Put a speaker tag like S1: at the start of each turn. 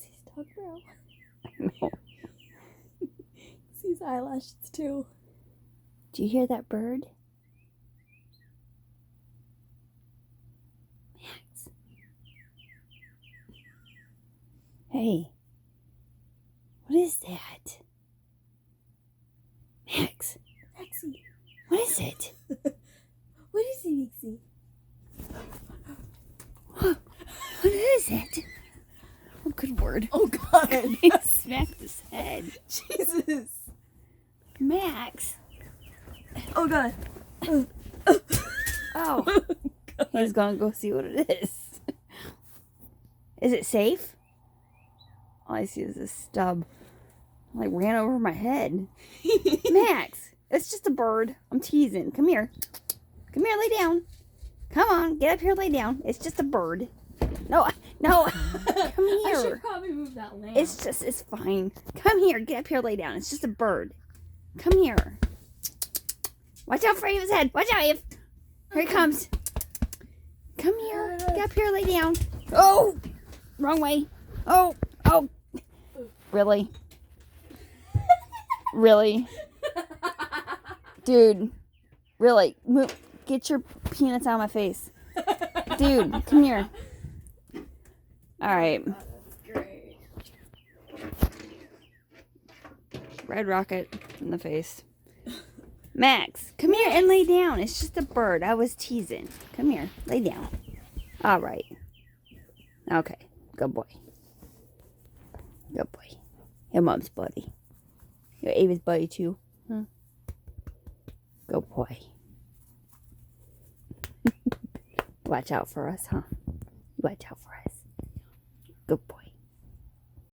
S1: Maxie's dog bro.
S2: No.
S1: See his eyelashes too.
S2: Do you hear that bird? Max. Hey. What is that? Max.
S1: Maxie.
S2: What is it?
S1: What is it, Maxie?
S2: What is it? Oh, good word.
S1: Oh, God.
S2: He smacked his head.
S1: Jesus.
S2: Max.
S1: Oh, God.
S2: Oh. He's gonna go see what it is. Is it safe? All I see is this stub. Like ran over my head. Max, it's just a bird. I'm teasing. Come here. Come here, lay down. Come on, get up here, lay down. It's just a bird. No. Come
S1: I
S2: here.
S1: should probably move that lamp.
S2: It's fine. Come here, get up here, lay down. It's just a bird. Come here. Watch out for Eve's head. Watch out, Eve. Here he comes. Come here. Get up here, lay down. Oh! Wrong way. Oh! Really? Really? Dude. Really? Move. Get your peanuts out of my face. Dude, come here. Alright.
S1: Great.
S2: Red rocket in the face. Max, come here and lay down. It's just a bird. I was teasing. Come here. Lay down. Alright. Okay. Good boy. Good boy. Your mom's buddy. Your Ava's buddy too. Huh? Good boy. Watch out for us, huh? Watch out for us. Good boy.